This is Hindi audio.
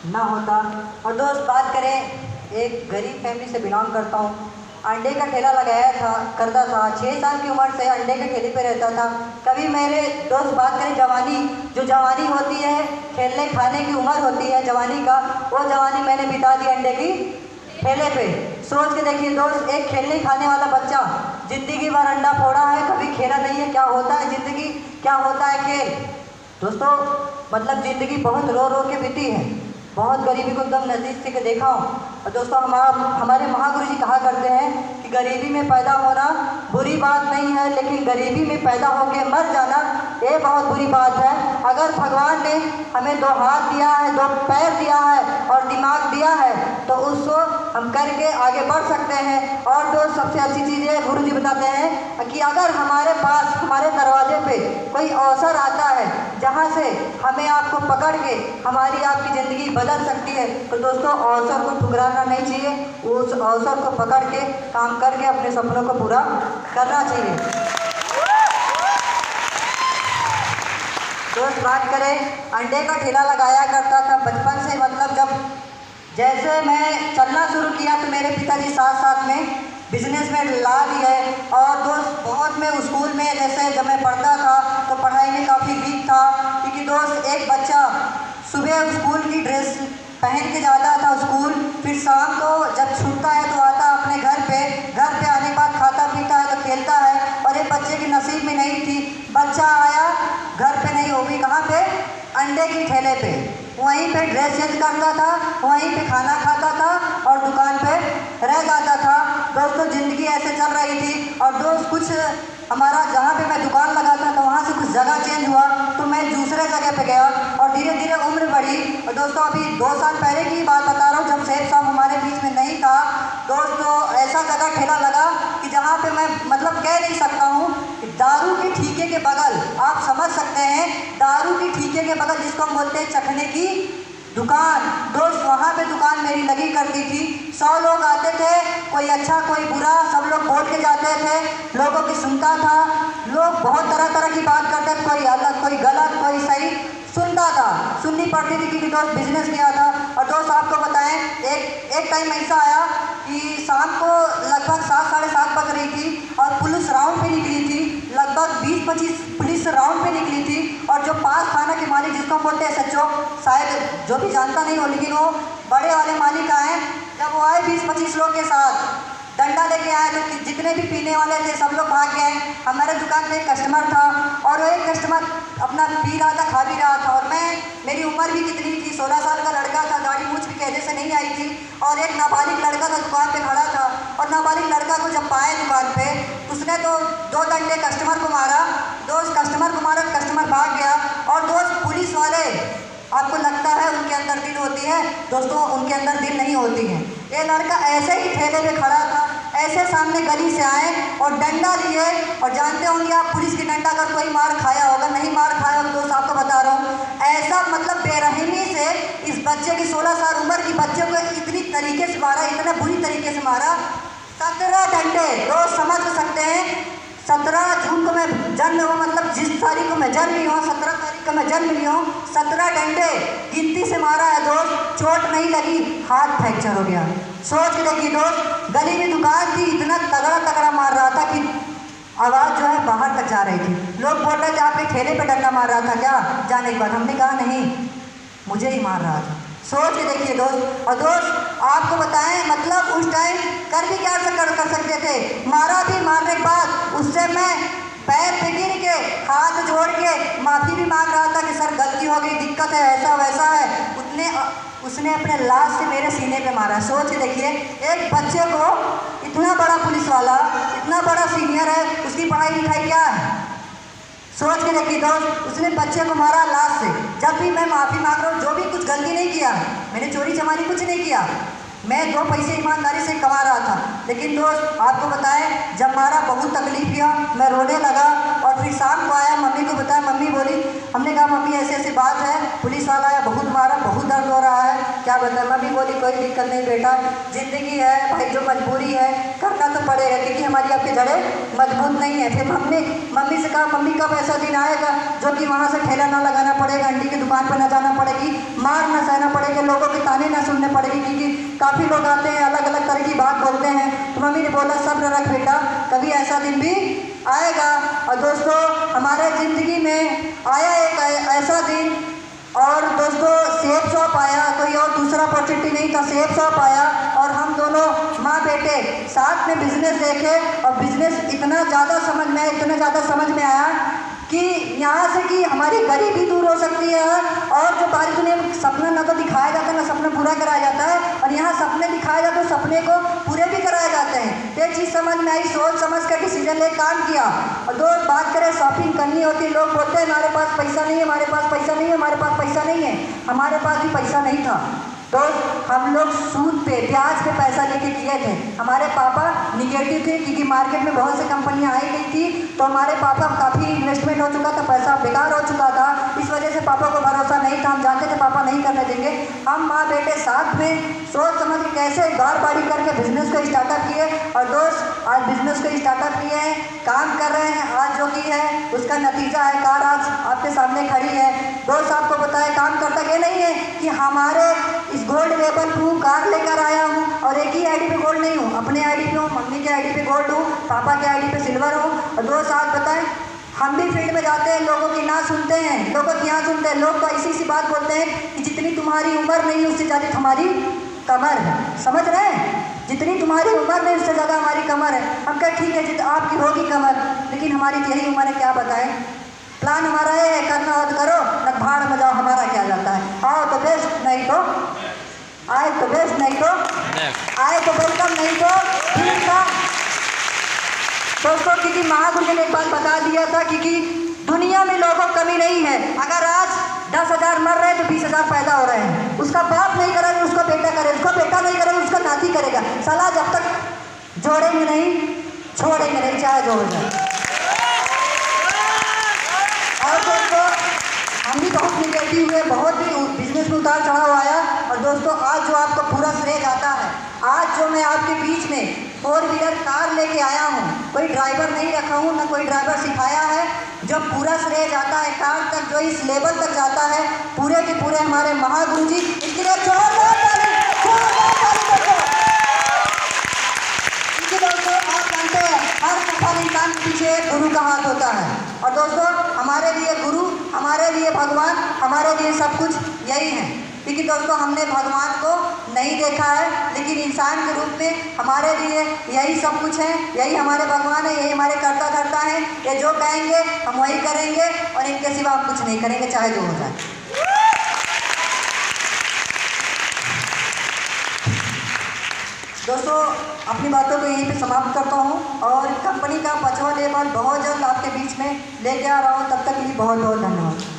ना होता। और दोस्त बात करें, एक गरीब फैमिली से बिलोंग करता हूँ। अंडे का ठेला लगाया था करता था, 6 साल की उम्र से अंडे के ठेले पे रहता था। कभी मेरे दोस्त बात करें जवानी, जो जवानी होती है, खेलने खाने की उम्र होती है जवानी का, वो जवानी मैंने बिता दी अंडे की ठेले पे। सोच के देखिए दोस्त, एक खेलने खाने वाला बच्चा जिंदगी भर अंडा फोड़ा है, कभी खेला नहीं है। क्या होता है ज़िंदगी, क्या होता है खेल। दोस्तों मतलब ज़िंदगी बहुत रो रो के बीती है, बहुत गरीबी को एकदम नज़दीक से देखा हूँ। और दोस्तों हमारे महागुरु जी कहा करते हैं कि गरीबी में पैदा होना बुरी बात नहीं है, लेकिन गरीबी में पैदा होकर मर जाना ये बहुत बुरी बात है। अगर भगवान ने हमें 2 हाथ दिया है, 2 पैर दिया है और दिमाग दिया है, तो उसको हम करके आगे बढ़ सकते हैं। और दोस्त सबसे अच्छी चीज़ है, गुरु जी बताते हैं कि अगर हमारे पास, हमारे दरवाजे पे कोई अवसर आता है जहाँ से हमें आपको पकड़ के हमारी आपकी ज़िंदगी बदल सकती है, तो दोस्तों अवसर को ठुकराना नहीं चाहिए, उस अवसर को पकड़ के काम करके अपने सपनों को पूरा करना चाहिए। दोस्त बात करें, अंडे का ठेला लगाया करता था बचपन से। मतलब जब जैसे मैं चलना शुरू किया तो मेरे पिताजी साथ साथ में बिजनेस में ला दिए। और दोस्त बहुत मैं स्कूल में, जैसे जब मैं पढ़ता था तो पढ़ाई में काफ़ी वीक था, क्योंकि दोस्त एक बच्चा सुबह स्कूल की ड्रेस पहन के जाता था स्कूल, फिर शाम को जब छूटता है तो आता अपने घर पे आने के बाद खाता पीता है तो खेलता है। और एक बच्चे की नसीब में नहीं थी, बच्चा आया घर पे नहीं, होगी कहाँ पे, अंडे की ठेले पे। वहीं पे ड्रेस चेंज करता था, वहीं पे खाना खाता था और दुकान पे रह जाता था। दोस्तों ज़िंदगी ऐसे चल रही थी। और दोस्त कुछ हमारा जहाँ पे मैं दुकान लगा था तो वहाँ से कुछ जगह चेंज हुआ तो मैं दूसरे जगह पे गया और धीरे धीरे उम्र बढ़ी। और दोस्तों अभी 2 साल पहले की बात बता रहा हूँ, जब सेठ साहब हमारे बीच में नहीं था, दोस्तों ऐसा जगह ठेला लगा कि जहाँ पे मैं मतलब कह नहीं सकता हूँ, दारू के ठीके के बगल, आप समझ सकते हैं, दारू की ठीके के बगल जिसको हम बोलते हैं चखने की दुकान। दोस्त वहाँ पे दुकान मेरी लगी करती थी। 100 लोग आते थे, कोई अच्छा कोई बुरा, सब लोग बोल के जाते थे, लोगों की सुनता था। लोग बहुत तरह तरह की बात करते थे, कोई अलग कोई गलत कोई सही, सुनता था, सुननी पड़ती थी क्योंकि दोस्त बिजनेस किया था। और दोस्त आपको बताएं, एक टाइम ऐसा आया कि शाम को लगभग 7 साढ़े 7 बज रही थी और पुलिस राउंड पे निकली थी, लगभग 20-25 पुलिस राउंड पे निकली थी। और जो पास थाना के मालिक जिसको हम बोलते हैं सच्चो, शायद जो भी जानता नहीं हो, लेकिन वो बड़े वाले मालिक आए। जब वो आए 20-25 लोग के साथ डंडा लेके आए तो जितने भी पीने वाले थे सब लोग भाग गए। हमारे दुकान पे एक कस्टमर था और वो एक कस्टमर अपना पी रहा था, खा भी रहा था। और मेरी उम्र भी कितनी थी, 16 साल का लड़का था, दाढ़ी मूंछ भी कहने से नहीं आई थी। और एक नाबालिग लड़का था दुकान पे खड़ा था, और नाबालिग लड़का को जब पाए दुकान पे, उसने तो 2 डंडे कस्टमर को मारा। दोस्त कस्टमर को मारा, कस्टमर भाग गया। और दोस्त पुलिस वाले, आपको लगता है उनके अंदर दिल होती है, दोस्तों उनके अंदर दिल नहीं होती है। ये लड़का ऐसे ही ठेले पे खड़ा था, ऐसे सामने गली से आए और डंडा लिए। और जानते होंगे आप, पुलिस की डंडा अगर कोई मार खाया होगा, नहीं मार खाया होगा, दोस्त आपको बता रहा हूँ, ऐसा मतलब बेरहमी से इस बच्चे की 16 साल उम्र की बच्चे को इतनी तरीके से मारा, इतने बुरी तरीके से मारा। 17 डंडे, दोस्त समझ सकते हैं। 17 जून को मैं जन्म हुआ, मतलब जिस तारीख को मैं जन्म हुआ, 17 तारीख को मैं जन्म लिया हूँ, 17 डंडे गिनती से मारा है दोस्त। चोट नहीं लगी, हाथ फ्रैक्चर हो गया। सोच के देखिए दोस्त, गली में दुकान थी, इतना तगड़ा तगड़ा मार रहा था कि आवाज़ जो है बाहर तक जा रही थी। लोग बोल रहे थे आपके ठेले पे डंडा मार रहा था क्या, जाने के बाद हमने कहा नहीं, मुझे ही मार रहा था। सोच के देखिए दोस्त। और दोस्त आपको बताएं, मतलब उस टाइम कर भी क्या कर सकते थे, मारा भी, मारने के बाद उससे मैं पैर पे गिर के हाथ जोड़ के माफ़ी भी मांग रहा था कि सर गलती हो गई, दिक्कत है, ऐसा वैसा है। उसने अपने लाश से मेरे सीने पे मारा। सोच के देखिए, एक बच्चे को, इतना बड़ा पुलिस वाला, इतना बड़ा सीनियर है, उसकी पढ़ाई लिखाई क्या है। सोच के देखिए दोस्त, उसने बच्चे को मारा लाश से। जब भी मैं माफ़ी मांग रहा हूँ, जो भी कुछ गलती नहीं किया, मैंने चोरी चमारी कुछ नहीं किया, मैं 2 पैसे ईमानदारी से कमा रहा था। लेकिन दोस्त आपको बताएं, जब मारा बहुत तकलीफ किया, मैं रोने लगा। और फिर शाम को आया, मम्मी को बताया, मम्मी बोली, हमने कहा मम्मी ऐसे ऐसी बात है, पुलिस वाला आया, बहुत मारा, बहुत दर्द हो रहा है, क्या क्या बताएं। मम्मी बोली कोई दिक्कत नहीं बेटा, ज़िंदगी है भाई, जो मजबूरी है करना तो पड़ेगा, क्योंकि हमारी आपकी जड़ें मजबूत नहीं है। फिर मम्मी से कहा मम्मी कब ऐसा दिन आएगा जो कि वहाँ से ठेला ना लगाना पड़ेगा, अंडी की दुकान पर ना जाना पड़ेगी, मार ना सहना पड़ेगा, लोगों के ताने ना सुनने पड़ेगी, क्योंकि काफ़ी लोग आते हैं अलग अलग तरह की बात बोलते हैं। तो मम्मी ने बोला सब्र रख बेटा, कभी ऐसा दिन भी आएगा। और दोस्तों हमारे ज़िंदगी में आया एक ऐसा दिन, और दोस्तों सेब शॉप आया, कोई और दूसरा अपॉर्चुनिटी नहीं था, सेब शॉप आया और हम दोनों माँ बेटे साथ में बिजनेस देखे। और बिजनेस इतना ज़्यादा समझ में आया, इतना ज़्यादा समझ में आया कि यहाँ से कि हमारी गरीबी दूर हो सकती है, और जो बाहरी दुनिया में सपना ना तो दिखाया जाता है ना सपना पूरा कराया जाता है, और यहाँ सपने दिखाए जाते हैं, सपने को पूरे भी कराए जाते हैं। ये चीज़ समझ में आई, सोच समझ कर डिसीजन ले काम किया। और दो बात करें शॉपिंग करनी होती है, लोग बोलते हैं हमारे पास पैसा नहीं है, हमारे पास पैसा नहीं है, हमारे पास पैसा नहीं है। हमारे पास भी पैसा नहीं था दोस्त, हम लोग सूद पे ब्याज पे पैसा लेके किए थे। हमारे पापा निगेटिव थे, क्योंकि मार्केट में बहुत सी कंपनियां आई गई थी, तो हमारे पापा काफ़ी इन्वेस्टमेंट हो चुका था, पैसा बेकार हो चुका था, इस वजह से पापा को भरोसा नहीं था। हम जानते थे पापा नहीं करने देंगे। हम माँ बेटे साथ में सोच समझ के कैसे गाड़ बाड़ी करके बिजनेस को स्टार्टअप किए। और दोस्त आज बिजनेस को स्टार्टअप किए हैं, काम कर रहे हैं, आज जो कि है उसका नतीजा है, कार आज आपके सामने खड़ी है। दोस्त आपको बताए काम करता ये नहीं है कि हमारे इस गोल्ड लेवल हूँ, कार लेकर आया हूँ और एक ही आईडी पे गोल्ड नहीं हूँ, अपने आईडी पे हूँ, मम्मी के आईडी पे गोल्ड हूँ, पापा के आईडी पे सिल्वर हूँ। और दोस्त आज बताएं हम भी फील्ड में जाते हैं, लोगों की ना सुनते हैं, लोगों की यहाँ सुनते हैं। लोग तो ऐसी सी बात बोलते हैं कि जितनी तुम्हारी उम्र नहीं उससे ज़्यादा तुम्हारी कमर है, समझ रहे हैं, जितनी तुम्हारी उम्र नहीं उससे ज़्यादा हमारी कमर है। हम कहें ठीक है जितनी आपकी होगी कमर, लेकिन हमारी यही उम्र है, क्या बताएं। प्लान हमारा ये है करना हो तो करो, न भाड़ में जाओ, हमारा क्या जाता है। आओ तो बेस्ट, नहीं तो आए तो बेस्ट, नहीं तो आए तो वेलकम, नहीं तो ठीक था। दोस्तों क्योंकि महागुरु ने एक बात बता दिया था, क्योंकि दुनिया में लोगों की कमी नहीं है। अगर आज 10,000 मर रहे हैं तो 20,000 पैदा हो रहे हैं। उसका बाप नहीं करेगा, उसका बेटा करेगा, उसका बेटा नहीं करेगा, उसका नाती करेगा। साला जब तक जोड़ेंगे नहीं छोड़ेंगे नहीं, चाहे जोड़ जाए। और दोस्तों हम भी बहुत निगेटिव हुए, बहुत भी बिजनेस में उतार चढ़ाव आया। और दोस्तों आज जो आपको पूरा श्रेय जाता है, आज जो मैं आपके बीच में 4 व्हीलर कार लेके आया हूँ, कोई ड्राइवर नहीं रखा हूँ, ना कोई ड्राइवर सिखाया है, जो पूरा श्रेय जाता है कार तक, जो इस लेवल तक जाता है, पूरे के पूरे हमारे महागुरु जी। इसके लिए जोरदार ताली दोस्तों। दोस्तों आप जानते हैं हर सफल इंसान के पीछे एक गुरु का हाथ होता है। और दोस्तों हमारे लिए गुरु, हमारे लिए भगवान, हमारे लिए सब कुछ यही है। क्योंकि दोस्तों हमने भगवान को नहीं देखा है, लेकिन इंसान के रूप में हमारे लिए यही सब कुछ है, यही हमारे भगवान है, यही हमारे कर्ता धर्ता है। ये जो कहेंगे हम वही करेंगे, और इनके सिवा हम कुछ नहीं करेंगे, चाहे जो हो जाए। दोस्तों अपनी बातों को यहीं पे समाप्त करता हूँ, और कंपनी का 5वां लेवल बहुत जल्द आपके बीच में लेके आ रहा हूँ। तब तक के लिए बहुत बहुत धन्यवाद।